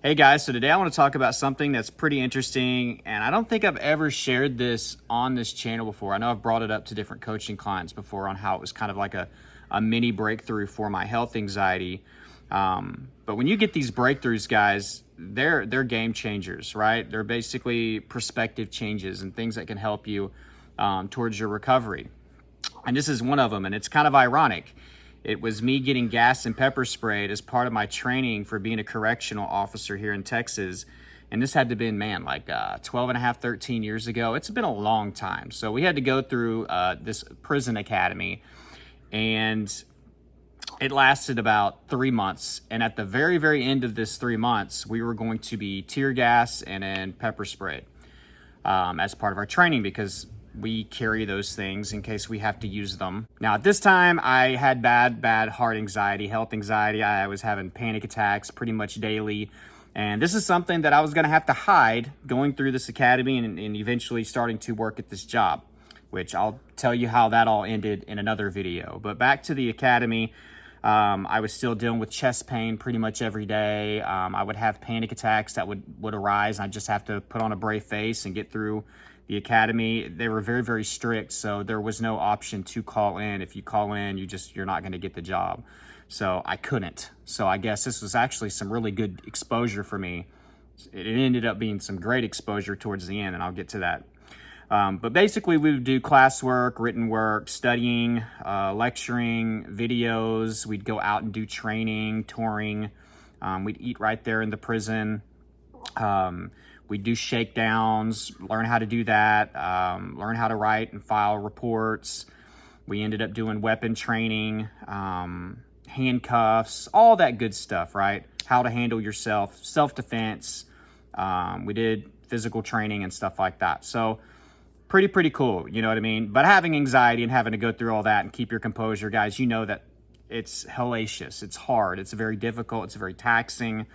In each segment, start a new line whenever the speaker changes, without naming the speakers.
Hey guys, so today I want to talk about something that's pretty interesting, and I don't think I've ever shared this on this channel before. I know I've brought it up to different coaching clients before on how it was kind of like a mini breakthrough for my health anxiety. But when you get these breakthroughs, guys, they're game changers, right? They're basically perspective changes and things that can help you towards your recovery. And this is one of them, and it's kind of ironic. It was me getting gas and pepper sprayed as part of my training for being a correctional officer here in Texas. And this had to have been, man, like 12 and a half, 13 years ago. It's been a long time. So we had to go through this prison academy, and it lasted about 3 months. And at the very, very end of this 3 months, we were going to be tear gas and then pepper sprayed as part of our training, because we carry those things in case we have to use them. Now, at this time, I had bad heart anxiety, health anxiety. I was having panic attacks pretty much daily. And this is something that I was going to have to hide going through this academy and eventually starting to work at this job, which I'll tell you how that all ended in another video. But back to the academy, I was still dealing with chest pain pretty much every day. I would have panic attacks that would arise, and I just have to put on a brave face and get through the academy. They were very, very strict, so there was no option to call in. If you call in, you're not going to get the job. So I couldn't. So I guess this was actually some really good exposure for me. It ended up being some great exposure towards the end, and I'll get to that. But basically, we would do classwork, written work, studying, lecturing, videos. We'd go out and do training, touring. We'd eat right there in the prison. We'd do shakedowns, learn how to do that, learn how to write and file reports. We ended up doing weapon training, handcuffs, all that good stuff, right? How to handle yourself, self-defense. We did physical training and stuff like that. So pretty cool, you know what I mean? But having anxiety and having to go through all that and keep your composure, guys, you know that it's hellacious. It's hard. It's very difficult. It's very taxing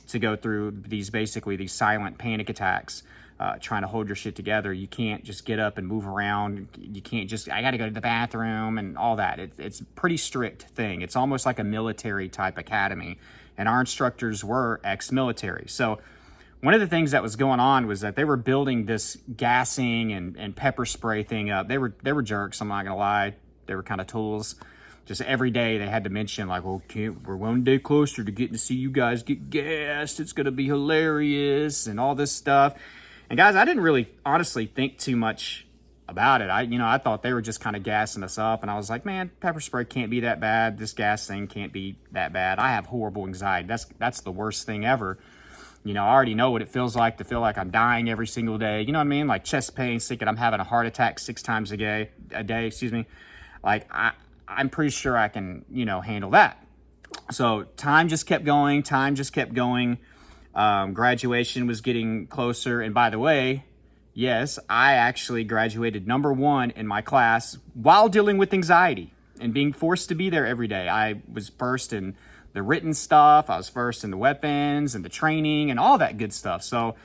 to go through these silent panic attacks, trying to hold your shit together. You can't just get up and move around. You can't just, I got to go to the bathroom and all that. It's a pretty strict thing. It's almost like a military type academy, and our instructors were ex-military. So one of the things that was going on was that they were building this gassing and pepper spray thing up. They were jerks, I'm not gonna lie. They were kind of tools. Just every day they had to mention, like, well, we're one day closer to getting to see you guys get gassed. It's going to be hilarious and all this stuff. And guys, I didn't really honestly think too much about it. I thought they were just kind of gassing us up. And I was like, man, pepper spray can't be that bad. This gas thing can't be that bad. I have horrible anxiety. That's the worst thing ever. I already know what it feels like to feel like I'm dying every single day. You know what I mean? Like chest pain, thinking I'm having a heart attack 6 times a day, Like, I'm pretty sure I can, handle that. So time just kept going. Graduation was getting closer. And by the way, yes, I actually graduated #1 in my class while dealing with anxiety and being forced to be there every day. I was first in the written stuff. I was first in the weapons and the training and all that good stuff. So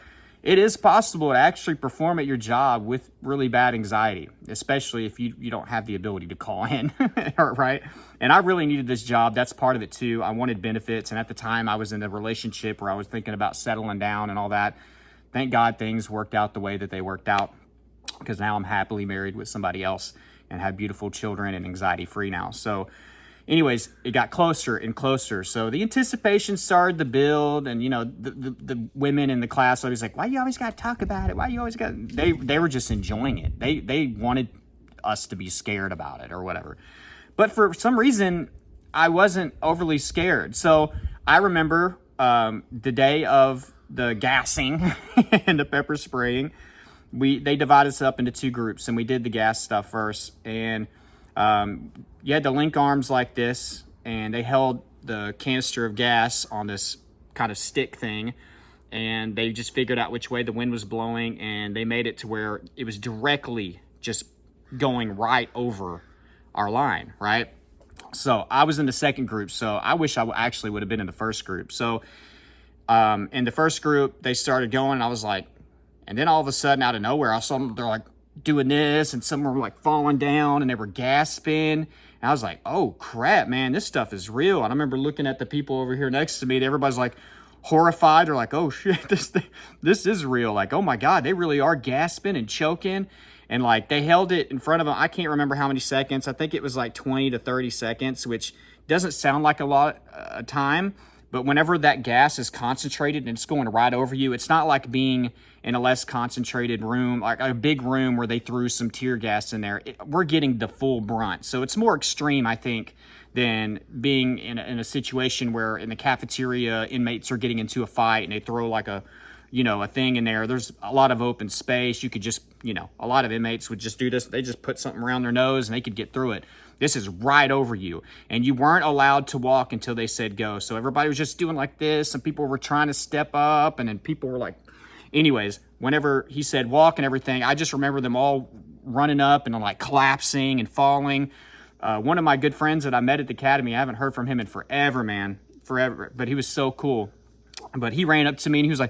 it is possible to actually perform at your job with really bad anxiety, especially if you don't have the ability to call in, right? And I really needed this job. That's part of it too. I wanted benefits. And at the time I was in a relationship where I was thinking about settling down and all that. Thank God things worked out the way that they worked out, because now I'm happily married with somebody else and have beautiful children and anxiety free now. So anyways, it got closer and closer. So the anticipation started to build, and the women in the class always like, why you always got to talk about it? Why you always got? They were just enjoying it. They wanted us to be scared about it or whatever. But for some reason, I wasn't overly scared. So I remember the day of the gassing and the pepper spraying, they divided us up into 2 groups, and we did the gas stuff first. And you had to link arms like this, and they held the canister of gas on this kind of stick thing, and they just figured out which way the wind was blowing, and they made it to where it was directly just going right over our line, right? So I was in the second group, so I wish I actually would have been in the first group. So in the first group, they started going, and I was like, and then all of a sudden, out of nowhere, I saw them, they're like doing this, and some were like falling down, and they were gasping. And I was like, oh crap, man, this stuff is real. And I remember looking at the people over here next to me, and everybody's like, horrified. They're like, oh shit, this is real. Like, oh my God, they really are gasping and choking. And like they held it in front of them. I can't remember how many seconds. I think it was like 20 to 30 seconds, which doesn't sound like a lot of time. But whenever that gas is concentrated and it's going right over you, it's not like being in a less concentrated room, like a big room where they threw some tear gas in there. We're getting the full brunt. So it's more extreme, I think, than being in a situation where in the cafeteria, inmates are getting into a fight and they throw like a thing in there. There's a lot of open space. You could just, a lot of inmates would just do this. They just put something around their nose and they could get through it. This is right over you. And you weren't allowed to walk until they said go. So everybody was just doing like this. And people were trying to step up. And then people were like, anyways, whenever he said walk and everything, I just remember them all running up and like collapsing and falling. One of my good friends that I met at the academy, I haven't heard from him in forever, man. Forever. But he was so cool. But he ran up to me and he was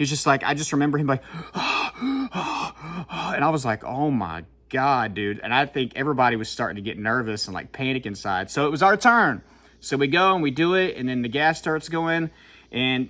just like, I just remember him like, and I was like, oh my God, dude. And I think everybody was starting to get nervous and like panic inside. So it was our turn. So we go and we do it. And then the gas starts going. And,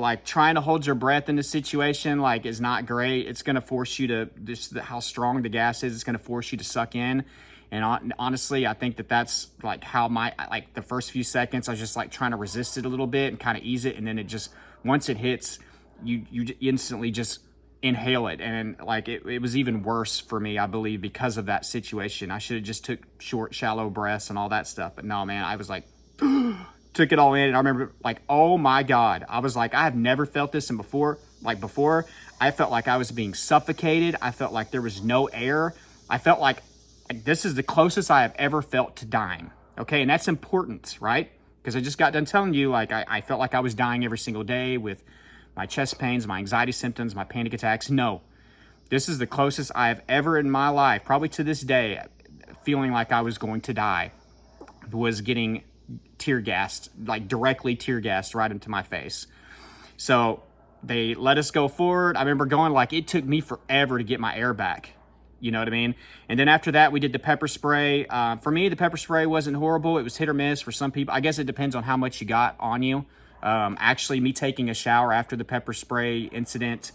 like trying to hold your breath in this situation, like is not great. It's going to force you to, how strong the gas is, it's going to force you to suck in. And honestly, I think that's like how like the first few seconds, I was just like trying to resist it a little bit and kind of ease it. And then it just, once it hits, you instantly just inhale it. And like it was even worse for me, I believe, because of that situation. I should have just took short, shallow breaths and all that stuff. But no, man, I was like, took it all in. And I remember like, oh my God, I was like, I have never felt this. And before, I felt like I was being suffocated. I felt like there was no air. I felt like this is the closest I have ever felt to dying. Okay. And that's important, right? Because I just got done telling you, like, I felt like I was dying every single day with my chest pains, my anxiety symptoms, my panic attacks. No, this is the closest I have ever in my life, probably to this day, feeling like I was going to die, was getting tear gassed, like directly tear gassed right into my face. So they let us go forward. I remember going, like, it took me forever to get my air back. You know what I mean? And then after that, we did the pepper spray. For me, the pepper spray wasn't horrible. It was hit or miss for some people. I guess it depends on how much you got on you. Actually, me taking a shower after the pepper spray incident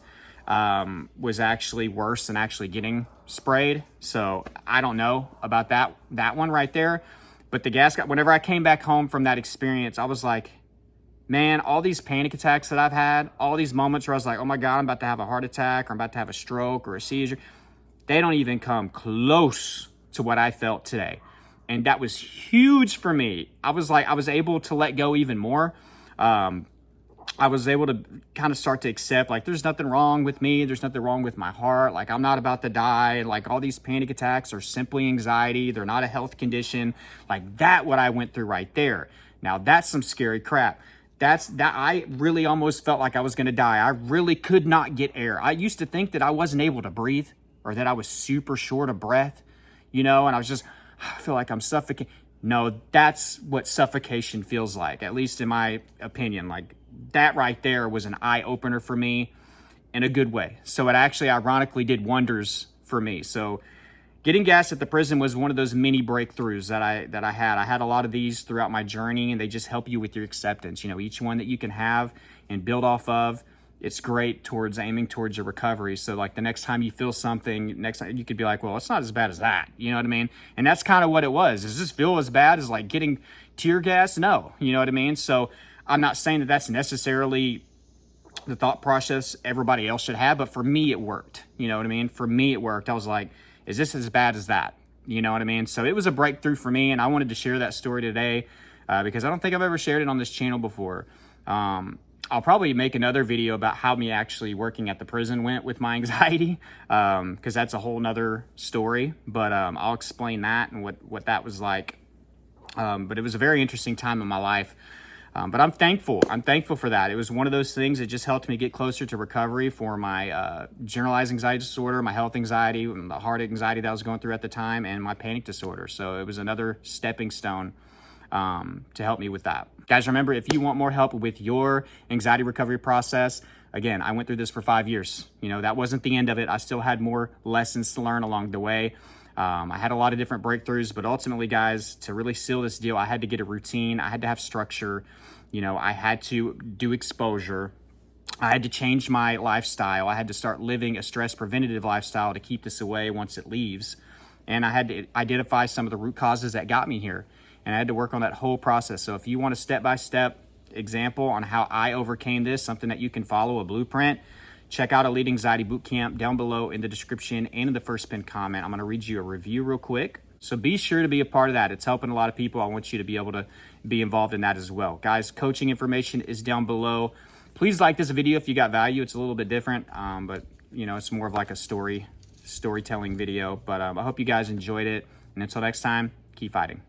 was actually worse than actually getting sprayed. So I don't know about that one right there. But the gas got, whenever I came back home from that experience, I was like, man, all these panic attacks that I've had, all these moments where I was like, oh my God, I'm about to have a heart attack, or I'm about to have a stroke or a seizure, they don't even come close to what I felt today. And that was huge for me. I was able to let go even more. I was able to kind of start to accept, like, there's nothing wrong with me. There's nothing wrong with my heart. Like, I'm not about to die. Like, all these panic attacks are simply anxiety. They're not a health condition. Like, that, what I went through right there. Now, that's some scary crap. That I really almost felt like I was going to die. I really could not get air. I used to think that I wasn't able to breathe, or that I was super short of breath, and I was just, I feel like I'm suffocating. No, that's what suffocation feels like, at least in my opinion. Like, that right there was an eye-opener for me in a good way. So it actually ironically did wonders for me. So getting gassed at the prison was one of those mini breakthroughs that I had. I had a lot of these throughout my journey, and they just help you with your acceptance. Each one that you can have and build off of, it's great towards aiming towards your recovery. So like the next time you feel something, next time you could be like, well, it's not as bad as that. You know what I mean? And that's kind of what it was. Does this feel as bad as like getting tear gas? No. You know what I mean? So I'm not saying that that's necessarily the thought process everybody else should have, but for me, it worked. You know what I mean? For me, it worked. I was like, is this as bad as that? You know what I mean? So it was a breakthrough for me, and I wanted to share that story today because I don't think I've ever shared it on this channel before. I'll probably make another video about how me actually working at the prison went with my anxiety, because that's a whole nother story, but I'll explain that and what that was like. But it was a very interesting time in my life. But I'm thankful. I'm thankful for that. It was one of those things that just helped me get closer to recovery for my generalized anxiety disorder, my health anxiety, the heart anxiety that I was going through at the time, and my panic disorder. So it was another stepping stone to help me with that. Guys, remember, if you want more help with your anxiety recovery process, again, I went through this for 5 years. That wasn't the end of it. I still had more lessons to learn along the way. I had a lot of different breakthroughs, but ultimately, guys, to really seal this deal, I had to get a routine. I had to have structure. I had to do exposure. I had to change my lifestyle. I had to start living a stress preventative lifestyle to keep this away once it leaves. And I had to identify some of the root causes that got me here. And I had to work on that whole process. So if you want a step-by-step example on how I overcame this, something that you can follow, a blueprint, check out Elite Anxiety Bootcamp down below in the description and in the first pinned comment. I'm going to read you a review real quick. So be sure to be a part of that. It's helping a lot of people. I want you to be able to be involved in that as well. Guys, coaching information is down below. Please like this video if you got value. It's a little bit different, but it's more of like a storytelling video. But I hope you guys enjoyed it. And until next time, keep fighting.